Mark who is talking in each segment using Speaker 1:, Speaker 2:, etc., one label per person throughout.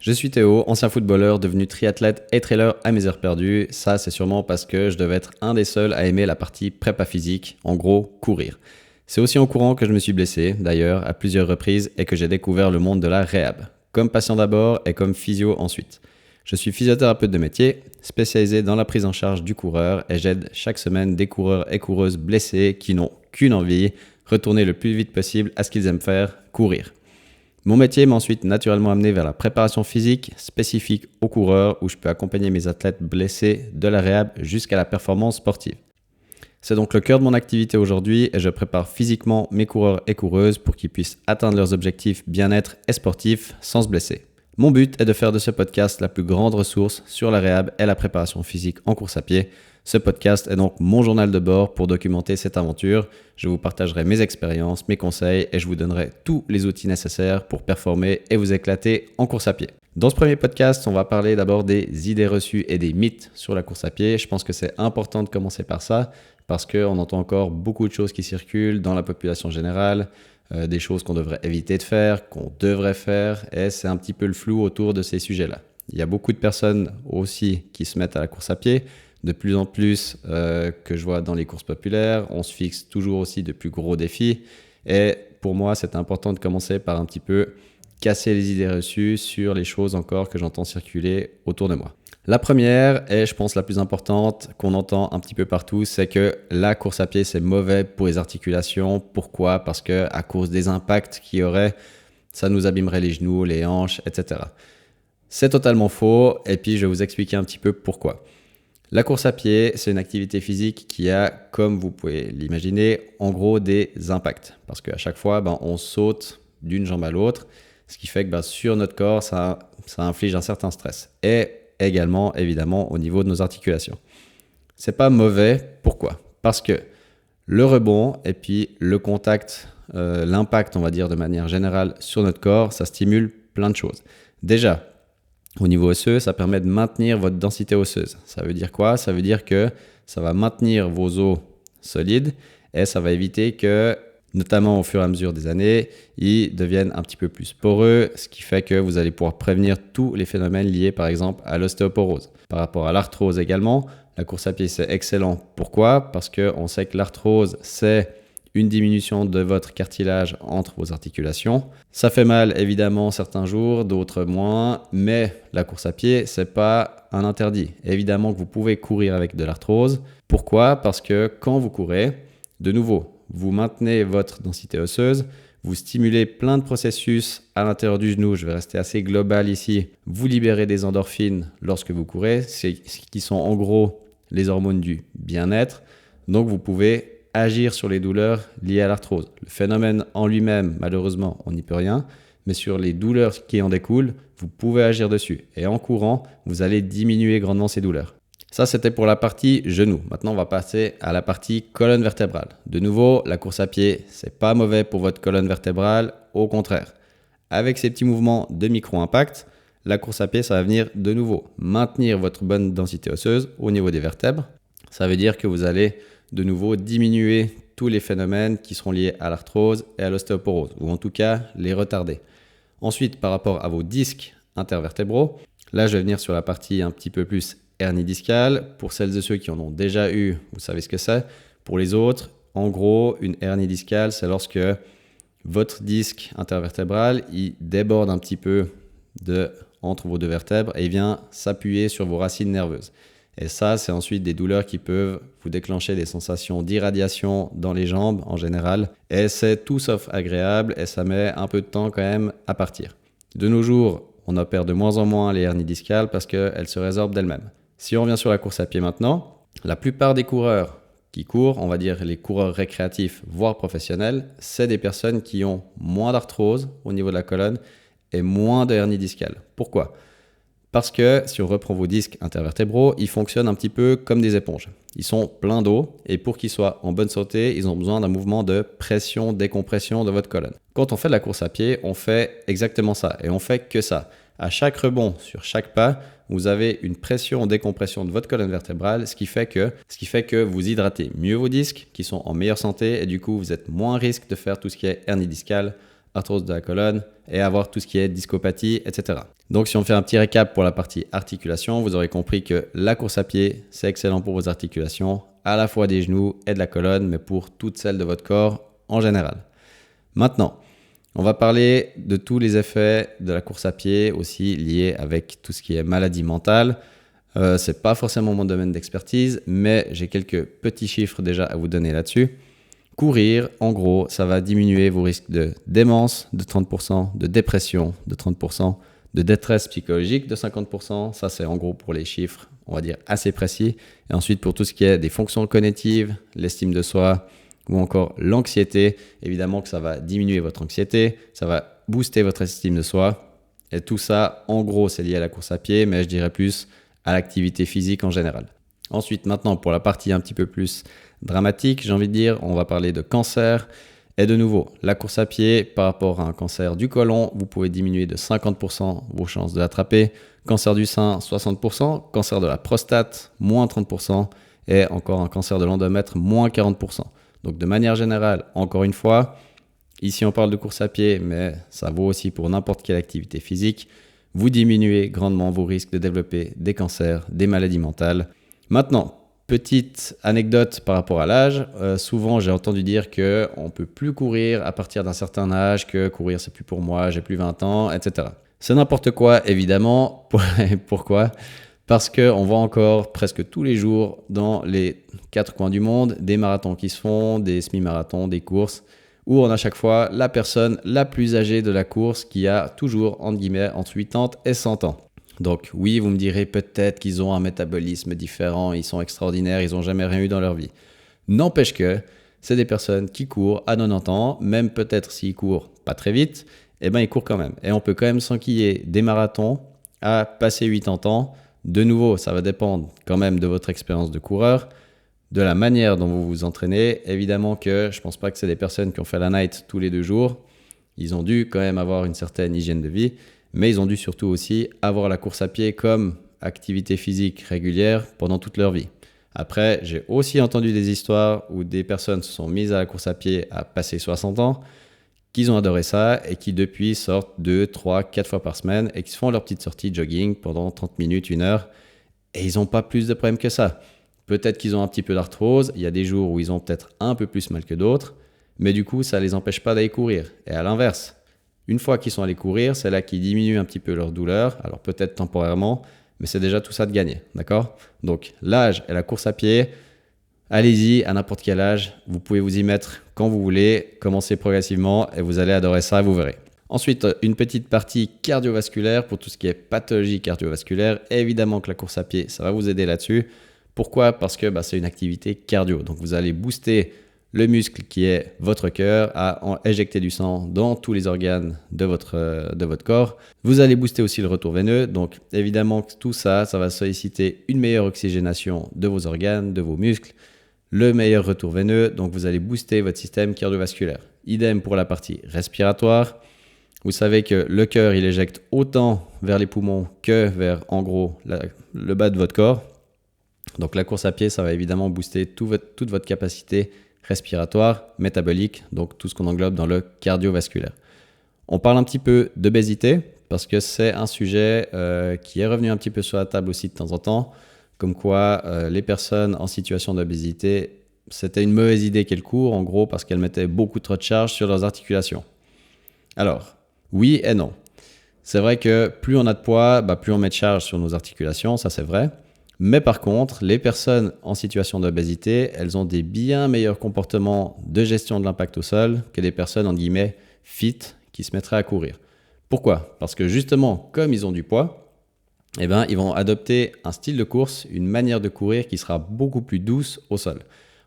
Speaker 1: Je suis Théo, ancien footballeur, devenu triathlète et trailer à mes heures perdues. Ça, c'est sûrement parce que je devais être un des seuls à aimer la partie prépa physique, en gros, courir. C'est aussi en courant que je me suis blessé, d'ailleurs, à plusieurs reprises et que j'ai découvert le monde de la réhab, comme patient d'abord et comme physio ensuite. Je suis physiothérapeute de métier, spécialisé dans la prise en charge du coureur et j'aide chaque semaine des coureurs et coureuses blessés qui n'ont qu'une envie, retourner le plus vite possible à ce qu'ils aiment faire, courir. Mon métier m'a ensuite naturellement amené vers la préparation physique spécifique aux coureurs où je peux accompagner mes athlètes blessés de la réhab jusqu'à la performance sportive. C'est donc le cœur de mon activité aujourd'hui et je prépare physiquement mes coureurs et coureuses pour qu'ils puissent atteindre leurs objectifs bien-être et sportifs sans se blesser. Mon but est de faire de ce podcast la plus grande ressource sur la réhab et la préparation physique en course à pied. Ce podcast est donc mon journal de bord pour documenter cette aventure. Je vous partagerai mes expériences, mes conseils et je vous donnerai tous les outils nécessaires pour performer et vous éclater en course à pied. Dans ce premier podcast, on va parler d'abord des idées reçues et des mythes sur la course à pied. Je pense que c'est important de commencer par ça parce qu'on entend encore beaucoup de choses qui circulent dans la population générale, des choses qu'on devrait éviter de faire, qu'on devrait faire et c'est un petit peu le flou autour de ces sujets-là. Il y a beaucoup de personnes aussi qui se mettent à la course à pied. De plus en plus que je vois dans les courses populaires, on se fixe toujours aussi de plus gros défis. Et pour moi, c'est important de commencer par un petit peu casser les idées reçues sur les choses encore que j'entends circuler autour de moi. La première, et je pense la plus importante, qu'on entend un petit peu partout, c'est que la course à pied, c'est mauvais pour les articulations. Pourquoi ? Parce qu'à cause des impacts qu'il y aurait, ça nous abîmerait les genoux, les hanches, etc. C'est totalement faux, et puis je vais vous expliquer un petit peu pourquoi. La course à pied, c'est une activité physique qui a, comme vous pouvez l'imaginer, en gros des impacts. Parce qu'à chaque fois, on saute d'une jambe à l'autre, ce qui fait que sur notre corps, ça inflige un certain stress. Et également, évidemment, au niveau de nos articulations. C'est pas mauvais, pourquoi ? Parce que le rebond et puis le contact, l'impact, on va dire de manière générale sur notre corps, ça stimule plein de choses. Déjà, au niveau osseux, ça permet de maintenir votre densité osseuse. Ça veut dire quoi ? Ça veut dire que ça va maintenir vos os solides et ça va éviter que, notamment au fur et à mesure des années, ils deviennent un petit peu plus poreux, ce qui fait que vous allez pouvoir prévenir tous les phénomènes liés par exemple à l'ostéoporose. Par rapport à l'arthrose également, la course à pied c'est excellent. Pourquoi ? Parce qu'on sait que l'arthrose c'est une diminution de votre cartilage entre vos articulations. Ça fait mal évidemment certains jours, d'autres moins, mais la course à pied, c'est pas un interdit. Évidemment que vous pouvez courir avec de l'arthrose. Pourquoi ? Parce que quand vous courez, de nouveau, vous maintenez votre densité osseuse, vous stimulez plein de processus à l'intérieur du genou, je vais rester assez global ici, vous libérez des endorphines lorsque vous courez, qui sont en gros les hormones du bien-être, donc vous pouvez agir sur les douleurs liées à l'arthrose. Le phénomène en lui-même, malheureusement, on n'y peut rien, mais sur les douleurs qui en découlent, vous pouvez agir dessus. Et en courant, vous allez diminuer grandement ces douleurs. Ça, c'était pour la partie genou. Maintenant, on va passer à la partie colonne vertébrale. De nouveau, la course à pied, c'est pas mauvais pour votre colonne vertébrale, au contraire. Avec ces petits mouvements de micro-impact, la course à pied, ça va venir de nouveau maintenir votre bonne densité osseuse au niveau des vertèbres. Ça veut dire que vous allez de nouveau diminuer tous les phénomènes qui seront liés à l'arthrose et à l'ostéoporose, ou en tout cas les retarder. Ensuite, par rapport à vos disques intervertébraux, là je vais venir sur la partie un petit peu plus hernie discale. Pour celles et ceux qui en ont déjà eu, vous savez ce que c'est. Pour les autres, en gros, une hernie discale, c'est lorsque votre disque intervertébral il déborde un petit peu entre vos deux vertèbres et il vient s'appuyer sur vos racines nerveuses. Et ça, c'est ensuite des douleurs qui peuvent vous déclencher des sensations d'irradiation dans les jambes en général. Et c'est tout sauf agréable et ça met un peu de temps quand même à partir. De nos jours, on opère de moins en moins les hernies discales parce qu'elles se résorbent d'elles-mêmes. Si on revient sur la course à pied maintenant, la plupart des coureurs qui courent, on va dire les coureurs récréatifs, voire professionnels, c'est des personnes qui ont moins d'arthrose au niveau de la colonne et moins de hernie discale. Pourquoi ? Parce que si on reprend vos disques intervertébraux, ils fonctionnent un petit peu comme des éponges. Ils sont pleins d'eau et pour qu'ils soient en bonne santé, ils ont besoin d'un mouvement de pression-décompression de votre colonne. Quand on fait de la course à pied, on fait exactement ça et on fait que ça. À chaque rebond, sur chaque pas, vous avez une pression-décompression de votre colonne vertébrale, ce qui fait que vous hydratez mieux vos disques qui sont en meilleure santé et du coup, vous êtes moins à risque de faire tout ce qui est hernie discale, arthrose de la colonne et avoir tout ce qui est discopathie, etc. Donc si on fait un petit récap pour la partie articulation, vous aurez compris que la course à pied, c'est excellent pour vos articulations, à la fois des genoux et de la colonne, mais pour toutes celles de votre corps en général. Maintenant, on va parler de tous les effets de la course à pied aussi liés avec tout ce qui est maladie mentale. C'est pas forcément mon domaine d'expertise, mais j'ai quelques petits chiffres déjà à vous donner là-dessus. Courir, en gros, ça va diminuer vos risques de démence de 30%, de dépression de 30%, de détresse psychologique de 50%. Ça, c'est en gros pour les chiffres, on va dire, assez précis. Et ensuite, pour tout ce qui est des fonctions cognitives, l'estime de soi ou encore l'anxiété, évidemment que ça va diminuer votre anxiété, ça va booster votre estime de soi. Et tout ça, en gros, c'est lié à la course à pied, mais je dirais plus à l'activité physique en général. Ensuite, maintenant, pour la partie un petit peu plus dramatique, j'ai envie de dire, on va parler de cancer. Et de nouveau, la course à pied, par rapport à un cancer du côlon, vous pouvez diminuer de 50% vos chances de l'attraper. Cancer du sein, 60%. Cancer de la prostate, moins 30%. Et encore un cancer de l'endomètre, moins 40%. Donc de manière générale, encore une fois, ici on parle de course à pied, mais ça vaut aussi pour n'importe quelle activité physique. Vous diminuez grandement vos risques de développer des cancers, des maladies mentales. Maintenant, petite anecdote par rapport à l'âge, souvent j'ai entendu dire qu'on ne peut plus courir à partir d'un certain âge, que courir c'est plus pour moi, j'ai plus 20 ans, etc. C'est n'importe quoi évidemment. Pourquoi ? Parce qu'on voit encore presque tous les jours dans les 4 coins du monde des marathons qui se font, des semi-marathons, des courses, où on a chaque fois la personne la plus âgée de la course qui a toujours, entre guillemets, entre 80 et 100 ans. Donc oui, vous me direz peut-être qu'ils ont un métabolisme différent, ils sont extraordinaires, ils n'ont jamais rien eu dans leur vie. N'empêche que c'est des personnes qui courent à 90 ans, même peut-être s'ils courent pas très vite, eh ben ils courent quand même. Et on peut quand même s'enquiller des marathons à passer 80 ans. De nouveau, ça va dépendre quand même de votre expérience de coureur, de la manière dont vous vous entraînez. Évidemment que je ne pense pas que c'est des personnes qui ont fait la night tous les 2 jours. Ils ont dû quand même avoir une certaine hygiène de vie, mais ils ont dû surtout aussi avoir la course à pied comme activité physique régulière pendant toute leur vie. Après, j'ai aussi entendu des histoires où des personnes se sont mises à la course à pied à passer 60 ans, qu'ils ont adoré ça et qui depuis sortent 2, 3, 4 fois par semaine et qui se font leur petite sortie jogging pendant 30 minutes, 1 heure et ils n'ont pas plus de problèmes que ça. Peut-être qu'ils ont un petit peu d'arthrose, il y a des jours où ils ont peut-être un peu plus mal que d'autres, mais du coup ça ne les empêche pas d'aller courir. Et à l'inverse, une fois qu'ils sont allés courir, c'est là qu'ils diminuent un petit peu leur douleur, alors peut-être temporairement, mais c'est déjà tout ça de gagner, d'accord ? Donc l'âge et la course à pied, allez-y à n'importe quel âge, vous pouvez vous y mettre quand vous voulez, commencez progressivement et vous allez adorer ça, vous verrez. Ensuite, une petite partie cardiovasculaire pour tout ce qui est pathologie cardiovasculaire. Évidemment que la course à pied, ça va vous aider là-dessus. Pourquoi ? Parce que c'est une activité cardio. Donc vous allez booster le muscle qui est votre cœur à éjecter du sang dans tous les organes de votre corps. Vous allez booster aussi le retour veineux. Donc évidemment que tout ça, ça va solliciter une meilleure oxygénation de vos organes, de vos muscles, le meilleur retour veineux. Donc vous allez booster votre système cardiovasculaire. Idem pour la partie respiratoire. Vous savez que le cœur, il éjecte autant vers les poumons que vers, en gros, le bas de votre corps. Donc la course à pied, ça va évidemment booster toute votre capacité respiratoire, métabolique, donc tout ce qu'on englobe dans le cardiovasculaire. On parle un petit peu d'obésité parce que c'est un sujet qui est revenu un petit peu sur la table aussi de temps en temps, comme quoi les personnes en situation d'obésité, c'était une mauvaise idée qu'elles courent, en gros, parce qu'elles mettaient beaucoup trop de charge sur leurs articulations. Alors, oui et non. C'est vrai que plus on a de poids, plus on met de charge sur nos articulations, ça c'est vrai. Mais par contre, les personnes en situation d'obésité, elles ont des bien meilleurs comportements de gestion de l'impact au sol que des personnes, en guillemets, fit, qui se mettraient à courir. Pourquoi ? Parce que justement, comme ils ont du poids, ils vont adopter un style de course, une manière de courir qui sera beaucoup plus douce au sol.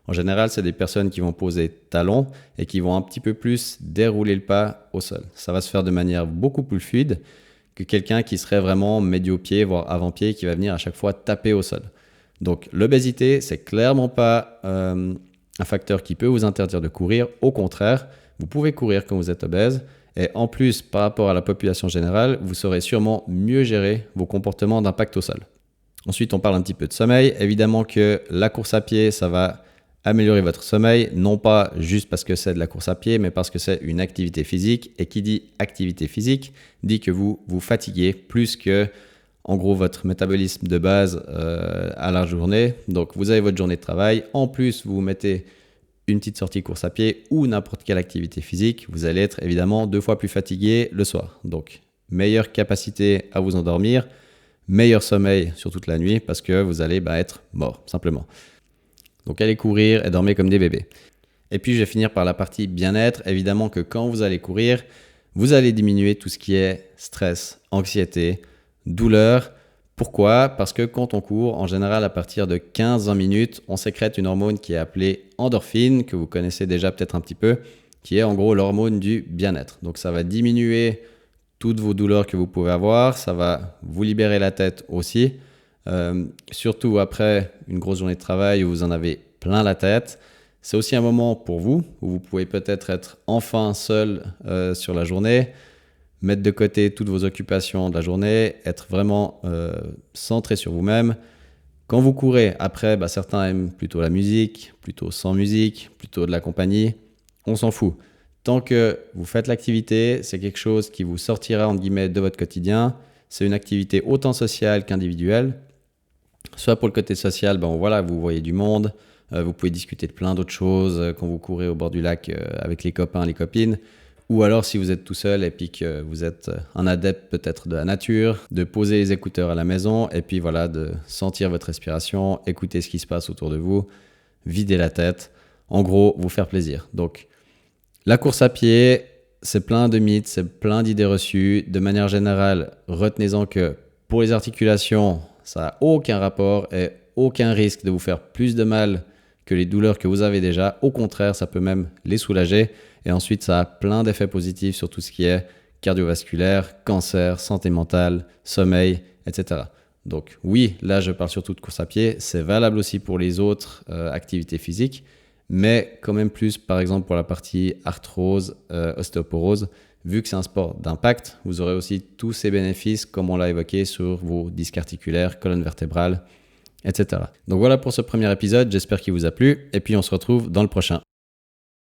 Speaker 1: En général, c'est des personnes qui vont poser talons et qui vont un petit peu plus dérouler le pas au sol. Ça va se faire de manière beaucoup plus fluide que quelqu'un qui serait vraiment médio-pied, voire avant-pied, qui va venir à chaque fois taper au sol. Donc l'obésité, c'est clairement pas un facteur qui peut vous interdire de courir. Au contraire, vous pouvez courir quand vous êtes obèse. Et en plus, par rapport à la population générale, vous saurez sûrement mieux gérer vos comportements d'impact au sol. Ensuite, on parle un petit peu de sommeil. Évidemment que la course à pied, ça va améliorer votre sommeil, non pas juste parce que c'est de la course à pied, mais parce que c'est une activité physique. Et qui dit activité physique dit que vous vous fatiguez plus que, en gros, votre métabolisme de base à la journée. Donc, vous avez votre journée de travail. En plus, vous mettez une petite sortie course à pied ou n'importe quelle activité physique. Vous allez être évidemment 2 fois plus fatigué le soir. Donc, meilleure capacité à vous endormir, meilleur sommeil sur toute la nuit parce que vous allez être mort, simplement. Donc allez courir et dormez comme des bébés. Et puis je vais finir par la partie bien-être. Évidemment que quand vous allez courir, vous allez diminuer tout ce qui est stress, anxiété, douleur. Pourquoi ? Parce que quand on court, en général à partir de 15-20 minutes, on sécrète une hormone qui est appelée endorphine, que vous connaissez déjà peut-être un petit peu, qui est en gros l'hormone du bien-être. Donc ça va diminuer toutes vos douleurs que vous pouvez avoir, ça va vous libérer la tête aussi. Surtout après une grosse journée de travail où vous en avez plein la tête. C'est aussi un moment pour vous où vous pouvez peut-être être enfin seul sur la journée, mettre de côté toutes vos occupations de la journée, être vraiment centré sur vous-même. Quand vous courez, après, certains aiment plutôt la musique, plutôt sans musique, plutôt de la compagnie. On s'en fout. Tant que vous faites l'activité, c'est quelque chose qui vous sortira entre guillemets de votre quotidien. C'est une activité autant sociale qu'individuelle. Soit pour le côté social, voilà, vous voyez du monde, vous pouvez discuter de plein d'autres choses quand vous courez au bord du lac avec les copains, les copines. Ou alors si vous êtes tout seul et puis que vous êtes un adepte peut-être de la nature, de poser les écouteurs à la maison et puis voilà, de sentir votre respiration, écouter ce qui se passe autour de vous, vider la tête, en gros, vous faire plaisir. Donc la course à pied, c'est plein de mythes, c'est plein d'idées reçues. De manière générale, retenez-en que pour les articulations, ça n'a aucun rapport et aucun risque de vous faire plus de mal que les douleurs que vous avez déjà. Au contraire, ça peut même les soulager. Et ensuite, ça a plein d'effets positifs sur tout ce qui est cardiovasculaire, cancer, santé mentale, sommeil, etc. Donc oui, là, je parle surtout de course à pied. C'est valable aussi pour les autres activités physiques, mais quand même plus, par exemple, pour la partie arthrose, ostéoporose. Vu que c'est un sport d'impact, vous aurez aussi tous ces bénéfices, comme on l'a évoqué, sur vos disques articulaires, colonne vertébrale, etc. Donc voilà pour ce premier épisode, j'espère qu'il vous a plu, et puis on se retrouve dans le prochain.